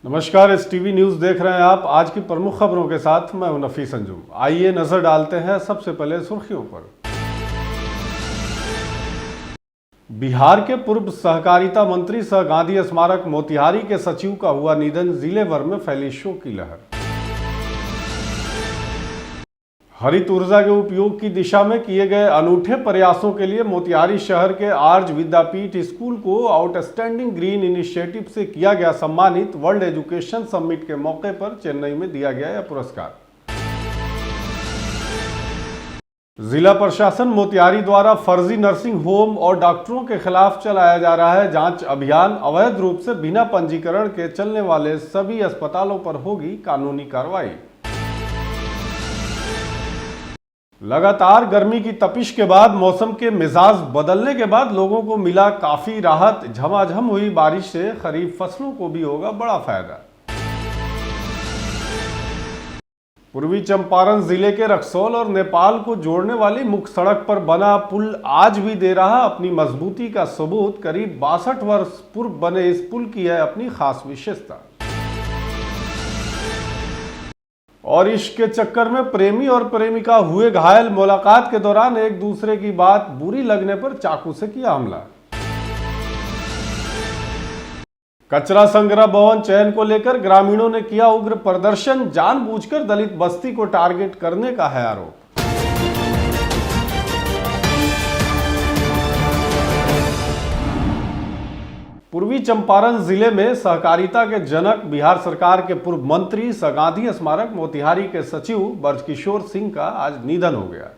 नमस्कार, S TV news देख रहे हैं आप। आज की प्रमुख खबरों के साथ मैं हूं नफीस अंजुम। आइए नजर डालते हैं सबसे पहले सुर्खियों पर। बिहार के पूर्व सहकारिता मंत्री सह गांधी स्मारक मोतिहारी के सचिव का हुआ निधन, जिले भर में फैली शोक की लहर। हरित ऊर्जा के उपयोग की दिशा में किए गए अनूठे प्रयासों के लिए मोतिहारी शहर के आर्य विद्यापीठ स्कूल को आउटस्टैंडिंग ग्रीन इनिशिएटिव से किया गया सम्मानित। वर्ल्ड एजुकेशन समिट के मौके पर चेन्नई में दिया गया यह पुरस्कार। जिला प्रशासन मोतिहारी द्वारा फर्जी नर्सिंग होम और डॉक्टरों के खिलाफ चलाया जा रहा है जांच अभियान। अवैध रूप से बिना पंजीकरण के चलने वाले सभी अस्पतालों पर होगी कानूनी कार्रवाई। लगातार गर्मी की तपिश के बाद मौसम के मिजाज बदलने के बाद लोगों को मिला काफी राहत। झमाझम हुई बारिश से खरीफ फसलों को भी होगा बड़ा फायदा। पूर्वी चंपारण जिले के रक्सौल और नेपाल को जोड़ने वाली मुख्य सड़क पर बना पुल आज भी दे रहा अपनी मजबूती का सबूत। करीब 62 वर्ष पूर्व बने इस पुल की है अपनी खास विशेषता। और इश्क के चक्कर में प्रेमी और प्रेमिका हुए घायल। मुलाकात के दौरान एक दूसरे की बात बुरी लगने पर चाकू से किया हमला। कचरा संग्रह भवन चयन को लेकर ग्रामीणों ने किया उग्र प्रदर्शन। जानबूझकर दलित बस्ती को टारगेट करने का है आरोप। पूर्वी चंपारण जिले में सहकारिता के जनक बिहार सरकार के पूर्व मंत्री सह गांधी स्मारक मोतिहारी के सचिव ब्रजकिशोर सिंह का आज निधन हो गया।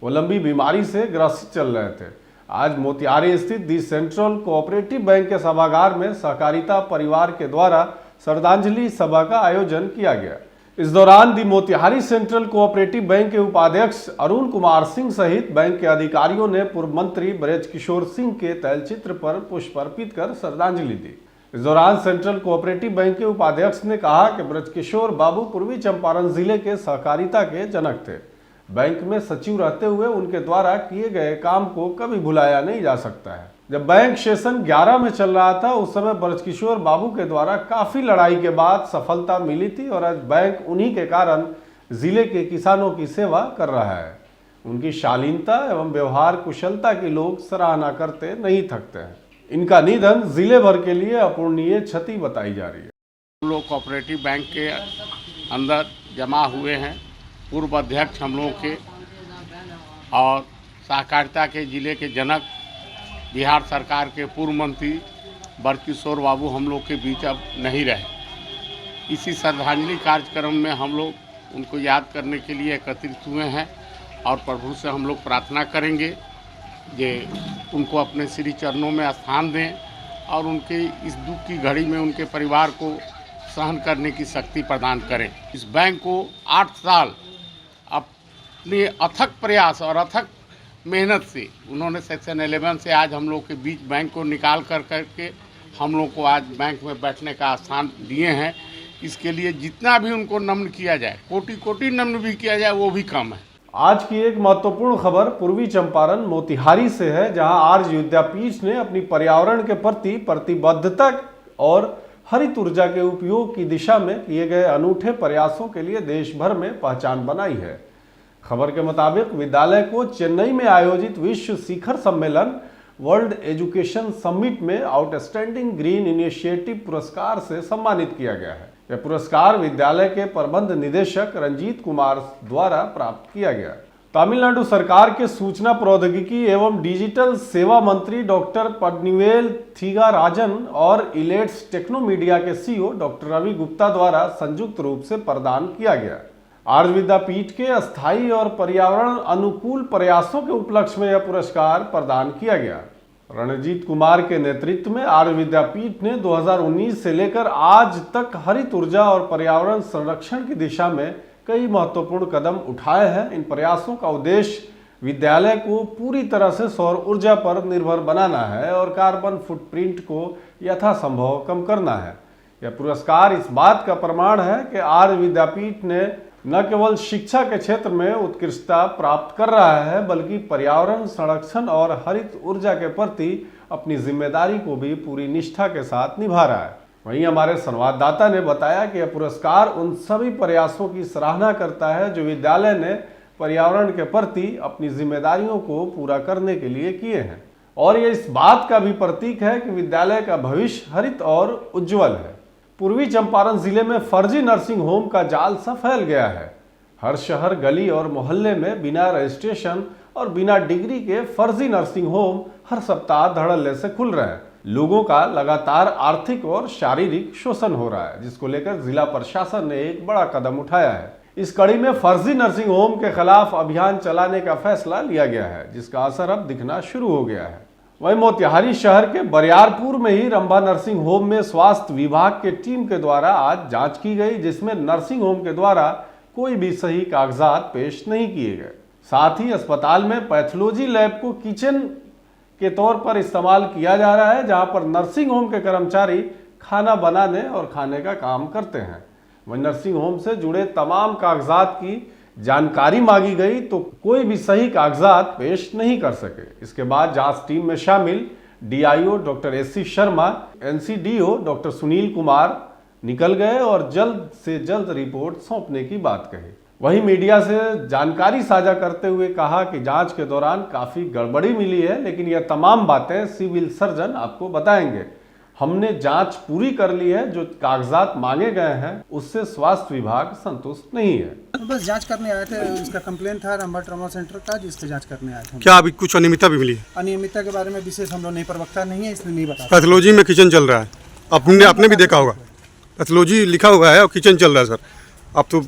वो लंबी बीमारी से ग्रसित चल रहे थे। आज मोतिहारी स्थित दी सेंट्रल कोऑपरेटिव बैंक के सभागार में सहकारिता परिवार के द्वारा श्रद्धांजलि सभा का आयोजन किया गया। इस दौरान दी मोतिहारी सेंट्रल कोऑपरेटिव बैंक के उपाध्यक्ष अरुण कुमार सिंह सहित बैंक के अधिकारियों ने पूर्व मंत्री ब्रजकिशोर सिंह के तैलचित्र पर पुष्प अर्पित कर श्रद्धांजलि दी। इस दौरान सेंट्रल कोऑपरेटिव बैंक के उपाध्यक्ष ने कहा कि ब्रजकिशोर बाबू पूर्वी चंपारण जिले के सहकारिता के जनक थे। बैंक में सचिव रहते हुए उनके द्वारा किए गए काम को कभी भुलाया नहीं जा सकता है। जब बैंक सेशन 11 में चल रहा था उस समय ब्रजकिशोर बाबू के द्वारा काफी लड़ाई के बाद सफलता मिली थी और आज बैंक उन्हीं के कारण जिले के किसानों की सेवा कर रहा है। उनकी शालीनता एवं व्यवहार कुशलता की लोग सराहना करते नहीं थकते हैं। इनका निधन जिले भर के लिए अपूर्णीय क्षति बताई जा रही है। हम लोग कोऑपरेटिव बैंक के अंदर जमा हुए हैं। पूर्व अध्यक्ष हम लोगों के और सहकारिता के जिले के जनक बिहार सरकार के पूर्व मंत्री ब्रजकिशोर बाबू हम लोग के बीच अब नहीं रहे। इसी श्रद्धांजलि कार्यक्रम में हम लोग उनको याद करने के लिए एकत्रित हुए हैं और प्रभु से हम लोग प्रार्थना करेंगे कि उनको अपने श्री चरणों में स्थान दें और उनके इस दुख की घड़ी में उनके परिवार को सहन करने की शक्ति प्रदान करें। इस बैंक को 8 साल अपने अथक प्रयास और अथक मेहनत से उन्होंने सेक्शन 11 से आज हम लोग के बीच बैंक को निकाल करके हम लोग को आज बैंक में बैठने का स्थान दिए हैं। इसके लिए जितना भी उनको नम्न किया जाए, कोटि कोटि नम्न भी किया जाए, वो भी कम है। आज की एक महत्वपूर्ण खबर पूर्वी चंपारण मोतिहारी से है, जहां आर्य विद्यापीठ ने अपनी पर्यावरण के प्रति प्रतिबद्धता और हरित ऊर्जा के उपयोग की दिशा में किए गए अनूठे प्रयासों के लिए देश भर में पहचान बनाई है। खबर के मुताबिक विद्यालय को चेन्नई में आयोजित विश्व शिखर सम्मेलन वर्ल्ड एजुकेशन समिट में आउटस्टैंडिंग ग्रीन इनिशिएटिव पुरस्कार से सम्मानित किया गया है। यह पुरस्कार विद्यालय के प्रबंध निदेशक रंजीत कुमार द्वारा प्राप्त किया गया। तमिलनाडु सरकार के सूचना प्रौद्योगिकी एवं डिजिटल सेवा मंत्री डॉक्टर पन्नीवेल थिगाराजन और इलेट्स टेक्नोमीडिया के सीईओ डॉक्टर रवि गुप्ता द्वारा संयुक्त रूप से प्रदान किया गया। आर्य विद्यापीठ के अस्थायी और पर्यावरण अनुकूल प्रयासों के उपलक्ष्य में यह पुरस्कार प्रदान किया गया। रणजीत कुमार के नेतृत्व में आर्य विद्यापीठ ने 2019 से लेकर आज तक हरित ऊर्जा और पर्यावरण संरक्षण की दिशा में कई महत्वपूर्ण कदम उठाए हैं। इन प्रयासों का उद्देश्य विद्यालय को पूरी तरह से सौर ऊर्जा पर निर्भर बनाना है और कार्बन फुटप्रिंट को यथासंभव कम करना है। यह पुरस्कार इस बात का प्रमाण है कि आर्य विद्यापीठ ने न केवल शिक्षा के क्षेत्र में उत्कृष्टता प्राप्त कर रहा है, बल्कि पर्यावरण संरक्षण और हरित ऊर्जा के प्रति अपनी जिम्मेदारी को भी पूरी निष्ठा के साथ निभा रहा है। वहीं हमारे संवाददाता ने बताया कि यह पुरस्कार उन सभी प्रयासों की सराहना करता है जो विद्यालय ने पर्यावरण के प्रति अपनी जिम्मेदारियों को पूरा करने के लिए किए हैं, और यह इस बात का भी प्रतीक है कि विद्यालय का भविष्य हरित और उज्जवल है। पूर्वी चंपारण जिले में फर्जी नर्सिंग होम का जाल सा फैल गया है। हर शहर, गली और मोहल्ले में बिना रजिस्ट्रेशन और बिना डिग्री के फर्जी नर्सिंग होम हर सप्ताह धड़ल्ले से खुल रहे हैं। लोगों का लगातार आर्थिक और शारीरिक शोषण हो रहा है, जिसको लेकर जिला प्रशासन ने एक बड़ा कदम उठाया है। इस कड़ी में फर्जी नर्सिंग होम के खिलाफ अभियान चलाने का फैसला लिया गया है, जिसका असर अब दिखना शुरू हो गया है। वहीं मोतिहारी शहर के बरियारपुर में ही रंभा नर्सिंग होम में स्वास्थ्य विभाग के टीम के द्वारा आज जांच की गई, जिसमें नर्सिंग होम के द्वारा कोई भी सही कागजात पेश नहीं किए गए। साथ ही अस्पताल में पैथोलॉजी लैब को किचन के तौर पर इस्तेमाल किया जा रहा है, जहां पर नर्सिंग होम के कर्मचारी खाना बनाने और खाने का काम करते हैं। वहीं नर्सिंग होम से जुड़े तमाम कागजात की जानकारी मांगी गई तो कोई भी सही कागजात पेश नहीं कर सके। इसके बाद जांच टीम में शामिल DIO doctor SC Sharma, NCDO doctor Sunil Kumar निकल गए और जल्द से जल्द रिपोर्ट सौंपने की बात कही। वहीं मीडिया से जानकारी साझा करते हुए कहा कि जांच के दौरान काफी गड़बड़ी मिली है, लेकिन यह तमाम बातें सिविल सर्जन आपको बताएंगे। हमने जांच पूरी कर ली है, जो कागजात मांगे गए हैं उससे स्वास्थ्य विभाग संतुष्ट नहीं है। बस जांच करने आए थे, उसका कंप्लेंट था रंभा ट्रॉमा सेंटर का, जिसकी जांच करने आए थे। क्या अभी कुछ अनियमितता भी मिली है? अनियमितता के बारे में विशेष हम लोग नहीं, प्रवक्ता नहीं है, इसलिए नहीं बता। पैथोलॉजी में किचन चल रहा है, आपने भी देखा होगा, पैथोलॉजी लिखा हुआ है और किचन चल रहा है सर। अब तो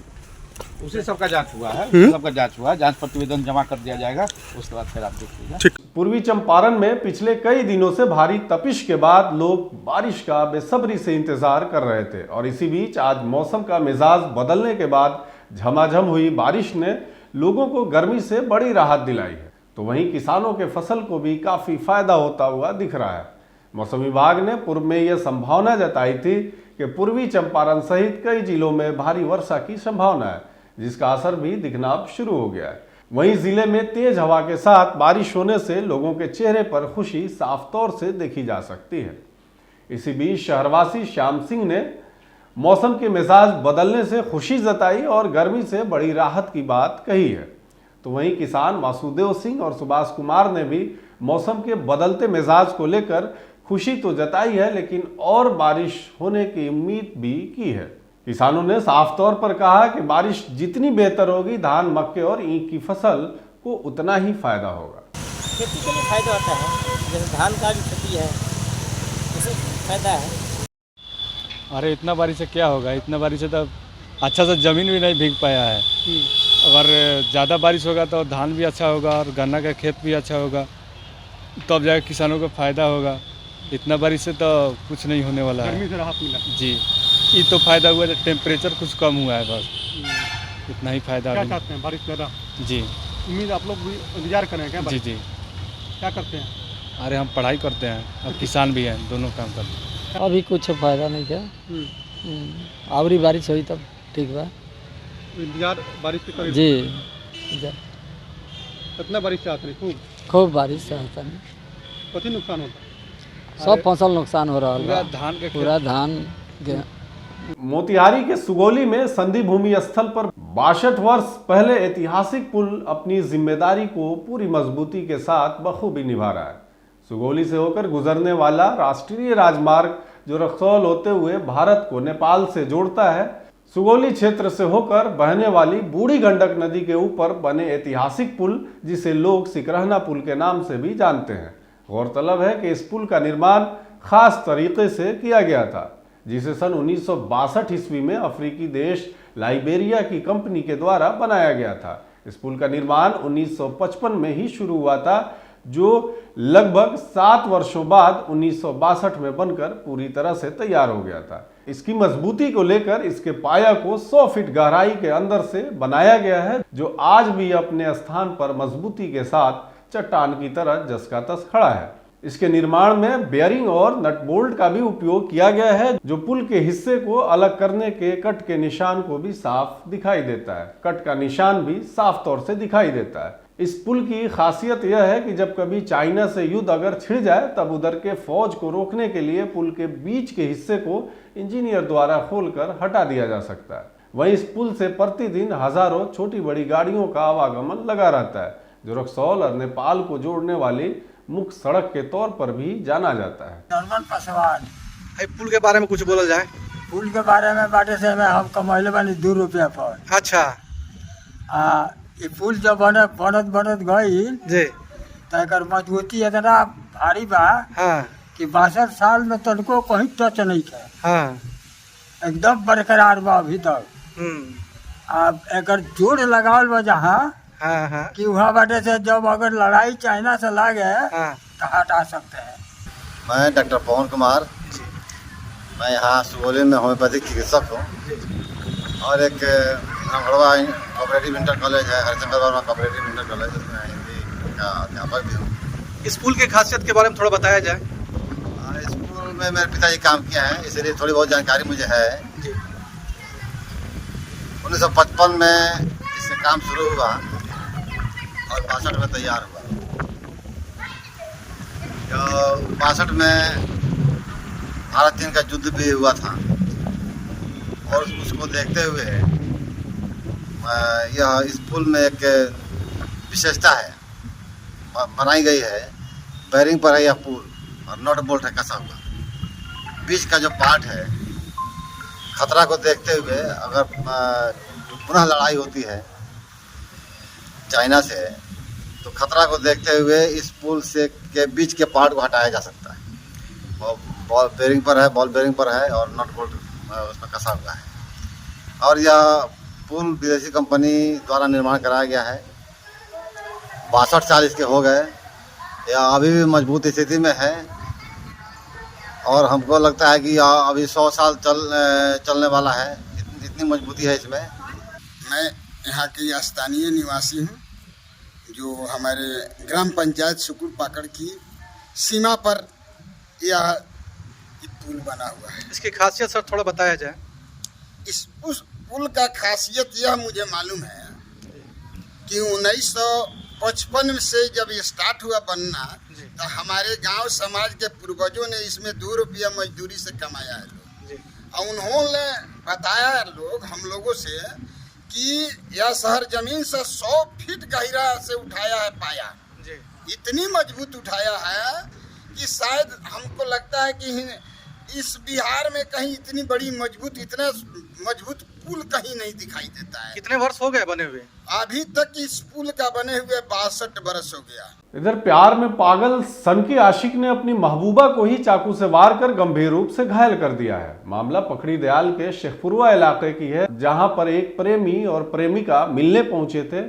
उसी सबका जांच हुआ है, सबका जांच हुआ है, जांच प्रतिवेदन जमा कर दिया जाएगा, उसके बाद फिर आप देखिएगा। पूर्वी चंपारण में पिछले कई दिनों से भारी तपिश के बाद लोग बारिश का बेसब्री से इंतजार कर रहे थे, और इसी बीच आज मौसम का मिजाज बदलने के बाद झमाझम हुई बारिश ने लोगों को गर्मी से बड़ी राहत दिलाई है। तो वहीं किसानों के फसल को भी काफी फायदा होता हुआ दिख रहा है। मौसम विभाग ने पूर्व में यह संभावना जताई थी कि पूर्वी चंपारण सहित कई जिलों में भारी वर्षा की संभावना है, जिसका असर भी दिखना अब शुरू हो गया है। वहीं जिले में तेज हवा के साथ बारिश होने से लोगों के चेहरे पर खुशी साफ तौर से देखी जा सकती है। इसी बीच शहरवासी श्याम सिंह ने मौसम के मिजाज बदलने से खुशी जताई और गर्मी से बड़ी राहत की बात कही है। तो वहीं किसान वासुदेव सिंह और सुभाष कुमार ने भी मौसम के बदलते मिजाज को लेकर खुशी तो जताई है, लेकिन और बारिश होने की उम्मीद भी की है। किसानों ने साफ तौर पर कहा कि बारिश जितनी बेहतर होगी, धान, मक्के और ईख की फसल को उतना ही फायदा होगा। खेती के लिए फायदा होता है, जैसे धान का भी खेती है, इससे फायदा है। अरे इतना बारिश से क्या होगा, इतना बारिश से तो अच्छा से ज़मीन भी नहीं भीग पाया है। अगर ज़्यादा बारिश होगा तो धान भी अच्छा होगा और गन्ना का खेत भी अच्छा होगा, तब जाकर किसानों को फायदा होगा। इतना बारिश से तो कुछ नहीं होने वाला है। गर्मी से राहत मिला जी, ये तो फायदा हुआ, टेम्परेचर कुछ कम हुआ है, बस इतना ही फायदा। क्या चाहते हैं? बारिश ज़्यादा जी, उम्मीद आप लोग भी इंतजार करें क्या? जी जी। क्या करते हैं? अरे हम पढ़ाई करते हैं और किसान भी हैं, दोनों काम करते हैं। अभी कुछ फायदा नहीं था, आवरी बारिश हुई तब ठीक बा। इंतजार बारिश के करीब जी, कितना बारिश चाहते हैं? खूब बारिश चाहता नहीं, कथी नुकसान होता है? सब फसल नुकसान हो रहा पूरा है, धान के पूरा धान के। मोतिहारी के सुगौली में संधि भूमि स्थल पर 62 वर्ष पहले ऐतिहासिक पुल अपनी जिम्मेदारी को पूरी मजबूती के साथ बखूबी निभा रहा है। सुगौली से होकर गुजरने वाला राष्ट्रीय राजमार्ग जो रक्सौल होते हुए भारत को नेपाल से जोड़ता है, सुगौली क्षेत्र से होकर बहने वाली बूढ़ी गंडक नदी के ऊपर बने ऐतिहासिक पुल, जिसे लोग सिकरहना पुल के नाम से भी जानते हैं। गौरतलब है कि इस पुल का निर्माण खास तरीके से किया गया था, जिसे सन 1962 ईस्वी में अफ्रीकी देश लाइबेरिया की कंपनी के द्वारा बनाया गया था। इस पुल का निर्माण 1955 में ही शुरू हुआ था, जो लगभग 7 वर्षों बाद 1962 में बनकर पूरी तरह से तैयार हो गया था। इसकी मजबूती को लेकर इसके पाया को 100 फीट गहराई के अंदर से बनाया गया है, जो आज भी अपने स्थान पर मजबूती के साथ चट्टान की तरह जस का तस खड़ा है। इसके निर्माण में बेयरिंग और नट बोल्ट का भी उपयोग किया गया है, जो पुल के हिस्से को अलग करने के कट के निशान को भी साफ दिखाई देता है। कट का निशान भी साफ तौर से दिखाई देता है। इस पुल की खासियत यह है कि जब कभी चाइना से युद्ध अगर छिड़ जाए तब उधर के फौज को रोकने के लिए पुल के बीच के हिस्से को इंजीनियर द्वारा खोलकर हटा दिया जा सकता है। वहीं इस पुल से प्रतिदिन हजारों छोटी बड़ी गाड़ियों का आवागमन लगा रहता है, जो रक्सौल और नेपाल को जोड़ने वाली मुख्य सड़क के तौर पर भी जाना जाता है। नॉर्मल पासवान पुल के बारे में कुछ बोलल जाए। पुल के बारे में बाटे से हम कमैले बानी 2 रुपया पर। अच्छा ये पुल जब बनत गई जी तो एकर मजबूती इतना भारी बा हाँ कि 62 साल में तनको कहीं टच नहीं है, हाँ एकदम बरकरार बा अभी तक। अब एकर जोड़ लगावल बा जहाँ हाँ हाँ कि वहाँ बाटे से जब अगर लड़ाई चाइना से लागे हाँ तो हटा सकते हैं। मैं डॉक्टर पवन कुमार, मैं यहाँ सुगौली में होम्योपैथिक चिकित्सक हूँ और एक रंगड़वा कोऑपरेटिव इंटर कॉलेज है, Harishankar Verma cooperative inter college, उसमें हिंदी का अध्यापक भी हूँ। इस पुल की खासियत के बारे में थोड़ा बताया जाए। इस पुल में मेरे पिताजी काम किए हैं, इसलिए थोड़ी बहुत जानकारी मुझे है। 1955 में इससे काम शुरू हुआ और 62 में तैयार हुआ। 62 में भारत चीन का युद्ध भी हुआ था और उसको देखते हुए यह इस पुल में एक विशेषता है, बनाई गई है। बेरिंग पर है यह पुल और नट बोल्ट है कसा हुआ। बीच का जो पार्ट है, खतरा को देखते हुए अगर पुनः लड़ाई होती है चाइना से, तो खतरा को देखते हुए इस पुल से के बीच के पार्ट को हटाया जा सकता है। और बॉल बेरिंग पर है और नट बोल्ट उसमें कसा हुआ है। और यह पुल विदेशी कंपनी द्वारा निर्माण कराया गया है। 62 साल इसके हो गए, यह अभी भी मजबूत स्थिति में है और हमको लगता है कि यह अभी 100 साल चलने वाला है, इतनी मजबूती है इसमें। मैं यहाँ की स्थानीय निवासी हूँ, जो हमारे ग्राम पंचायत सुकुल पाकड़ की सीमा पर यह पुल बना हुआ है। इसकी खासियत सर थोड़ा बताया जाए। उस पुल का खासियत यह मुझे मालूम है कि 1955 से जब ये स्टार्ट हुआ बनना, तो हमारे गांव समाज के पूर्वजों ने इसमें 2 रुपया मजदूरी से कमाया है लोग। और उन्होंने बताया हम लोगों से कि यह शहर जमीन से 100 फीट गहरा से उठाया है पाया। इतनी मजबूत उठाया है कि शायद हमको लगता है कि इस बिहार में कहीं इतना मजबूत पुल कहीं नहीं दिखाई देता है। कितने वर्ष हो गए बने हुए? अभी तक इस पुल का बने हुए 62 बरस हो गया। इधर प्यार में पागल सन की आशिक ने अपनी महबूबा को ही चाकू से वार कर गंभीर रूप से घायल कर दिया है। मामला पखड़ी दयाल के शेखपुरवा इलाके की है, जहां पर एक प्रेमी और प्रेमिका मिलने पहुंचे थे।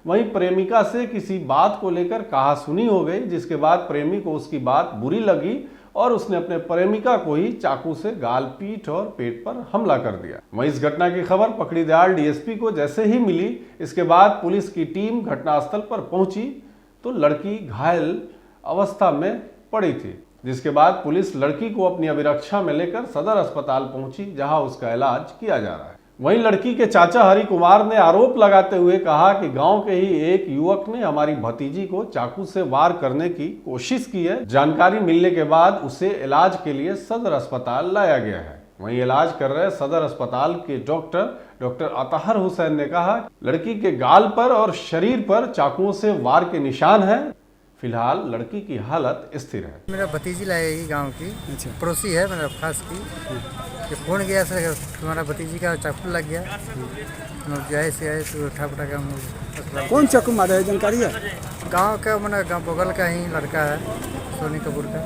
वहीं प्रेमिका से किसी बात को लेकर कहासुनी हो गई, जिसके बाद प्रेमी को उसकी बात बुरी लगी और उसने अपने प्रेमिका को ही चाकू से गाल, पीठ और पेट पर हमला कर दिया। वहीं इस घटना की खबर पखड़ी दयाल डीएसपी को जैसे ही मिली, इसके बाद पुलिस की टीम घटनास्थल पर पहुंची तो लड़की घायल अवस्था में पड़ी थी, जिसके बाद पुलिस लड़की को अपनी अभिरक्षा में लेकर सदर अस्पताल पहुंची, जहां उसका इलाज किया जा रहा है। वहीं लड़की के चाचा हरि कुमार ने आरोप लगाते हुए कहा कि गांव के ही एक युवक ने हमारी भतीजी को चाकू से वार करने की कोशिश की है। जानकारी मिलने के बाद उसे इलाज के लिए सदर अस्पताल लाया गया है। वहीं इलाज कर रहे सदर अस्पताल के डॉक्टर अतहर हुसैन ने कहा, लड़की के गाल पर और शरीर पर चाकुओं से वार के निशान हैं। फिलहाल लड़की की हालत स्थिर है। मेरा भतीजी लाएगी गांव की, पड़ोसी है मेरा खास की। ये फोन गया सर, तुम्हारा भतीजी का चाकू लग गया, जाए से आए तो उठा पटा के। कौन चाकू मारा है, जानकारी है? गांव का मैंने गांव बगल का ही लड़का है, सोनी कपूर का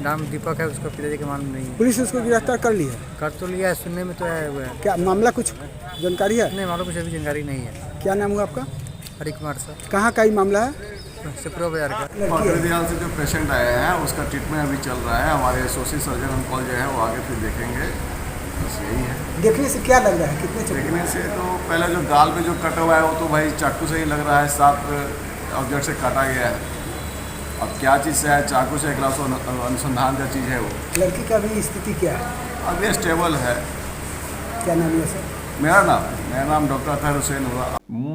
नाम दीपक है, उसका पिताजी का मालूम नहीं है। पुलिस उसको गिरफ्तार कर ली है? कर तो लिया है, सुनने में तो आया हुआ है। क्या मामला कुछ जानकारी है? नहीं मालूम, कुछ अभी जानकारी नहीं है। क्या नाम हुआ आपका? हरि कुमार सर। कहाँ का ही मामला है? सिपरो बाजार का। पखड़ी दयाल से जो पेशेंट आए हैं उसका ट्रीटमेंट अभी चल रहा है। हमारे एसोसिएट सर्जन अंकल जो है वो आगे फिर देखेंगे। बस यही है। देखने से क्या लग रहा है? कितने देखने से तो पहले जो गाल पे जो कटा हुआ है वो तो भाई चाकू से ही लग रहा है, साफ ऑब्जेक्ट से काटा गया है। अब क्या चीज़ से है, चाकू से एक अनुसंधान का चीज़ है वो। लड़की का भी स्थिति क्या है? अभी स्टेबल है। क्या नाम है सर? मेरा नाम डॉक्टर अतहर हुसैन हुआ।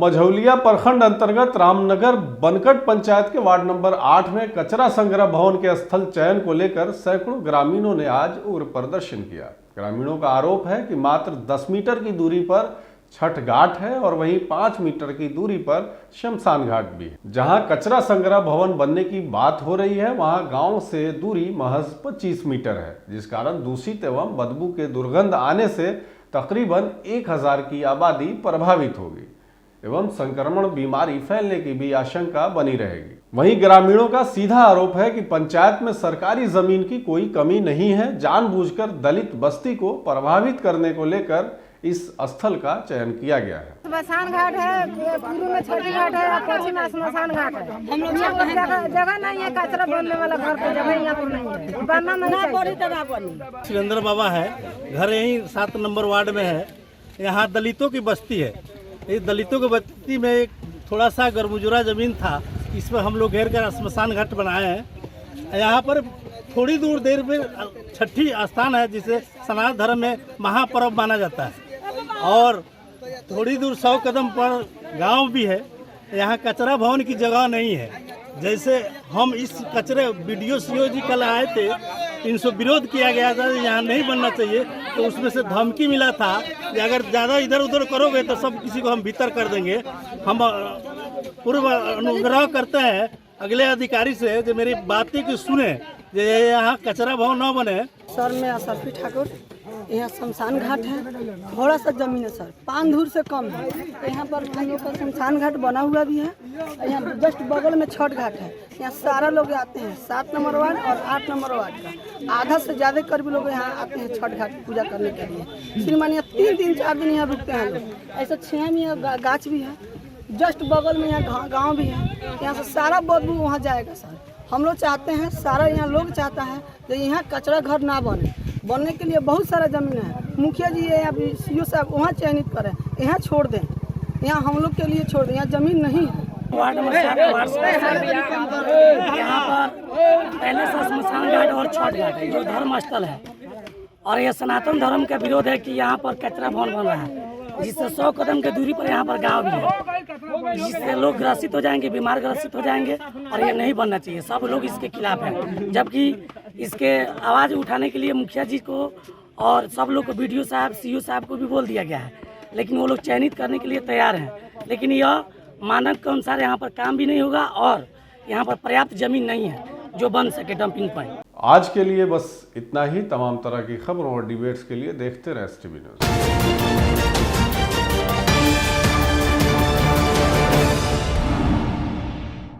मझौलिया प्रखंड अंतर्गत रामनगर बनकट पंचायत के वार्ड नंबर 8 में कचरा संग्रह भवन के स्थल चयन को लेकर सैकड़ों ग्रामीणों ने आज उग्र प्रदर्शन किया। ग्रामीणों का आरोप है कि मात्र 10 मीटर की दूरी पर छठ घाट है और वहीं 5 मीटर की दूरी पर शमशान घाट भी है। जहां कचरा संग्रह भवन बनने की बात हो रही है वहां गांव से दूरी महज 25 मीटर है, जिस कारण दूषित एवं बदबू के दुर्गंध आने से तकरीबन 1000 की आबादी प्रभावित होगी एवं संक्रमण बीमारी फैलने की भी आशंका बनी रहेगी। वहीं ग्रामीणों का सीधा आरोप है कि पंचायत में सरकारी जमीन की कोई कमी नहीं है, जानबूझकर दलित बस्ती को प्रभावित करने को लेकर इस स्थल का चयन किया गया है। शमशान घाट है, पूर्व में छठी घाट है और पश्चिम में शमशान घाट है। हम लोग जगह नहीं है, कचरा बनने वाला घर पे जगह यहाँ पर नहीं है, बनना नहीं चाहिए। सुरेंद्र बाबा है, घर यही 7 नंबर वार्ड में है। यहाँ दलितों की बस्ती है। इस दलितों की बस्ती में एक थोड़ा सा गरमुजुरा जमीन था, इस पर हम लोग घेर कर शमशान घाट बनाए हैं। यहाँ पर थोड़ी दूर देर में छठी स्थान है जिसे सनातन धर्म में महापर्व माना जाता है और थोड़ी दूर 100 कदम पर गांव भी है। यहाँ कचरा भवन की जगह नहीं है। जैसे हम इस कचरे वीडियो सीओ जी कल आए थे, इनसे विरोध किया गया था यहाँ नहीं बनना चाहिए, तो उसमें से धमकी मिला था कि अगर ज़्यादा इधर उधर करोगे तो सब किसी को हम भीतर कर देंगे। हम पूर्व अनुग्रह करते हैं अगले अधिकारी से जो मेरी बातें की सुने, यहाँ कचरा भवन न बने। सर मैं सरपी ठाकुर, यहाँ शमशान घाट है, थोड़ा सा जमीन है सर, 5 धूर से कम है। यहाँ पर हम लोग का शमशान घाट बना हुआ भी है। यहाँ जस्ट बगल में छठ घाट है। यहाँ सारा लोग आते हैं, 7 नंबर वार्ड और 8 नंबर वार्ड का आधा से ज़्यादा कर्मी लोग यहाँ आते हैं छठ घाट पूजा करने के लिए। श्रीमान यहाँ 3-4 दिन यहाँ रुकते हैं लोग। ऐसा 6 में गाछ भी है, जस्ट बगल में यहाँ गाँव भी है। यहाँ से सारा बदबू वहाँ जाएगा सर। हम लोग चाहते हैं, सारा यहाँ लोग चाहता है कि यहाँ कचरा घर ना बने। बनने के लिए बहुत सारा जमीन है। मुखिया जी है, यहाँ सीओ साहब वहाँ चयनित करें, यहाँ छोड़ दें, यहाँ हम लोग के लिए छोड़ दें, यहाँ जमीन नहीं है। वार्ड नंबर 7 यहाँ पर पहले से शमशान घाट और छठ घाट है जो धर्म स्थल है और यह सनातन धर्म का विरोध है कि यहाँ पर कचरा भवन बन रहा है, जिससे 100 कदम की दूरी पर यहाँ पर गांव भी है, जिससे लोग ग्रसित हो जाएंगे, बीमार ग्रसित हो जाएंगे और ये नहीं बनना चाहिए। सब लोग इसके खिलाफ हैं, जबकि इसके आवाज़ उठाने के लिए मुखिया जी को और सब लोग को बीडीओ साहब सीओ साहब को भी बोल दिया गया है, लेकिन वो लोग चयनित करने के लिए तैयार हैं। लेकिन यह मानक के अनुसार यहाँ पर काम भी नहीं होगा और यहाँ पर पर्याप्त जमीन नहीं है जो बन सके डंपिंग पॉइंट। आज के लिए बस इतना ही। तमाम तरह की खबरों और डिबेट्स के लिए देखते रहे STV न्यूज़।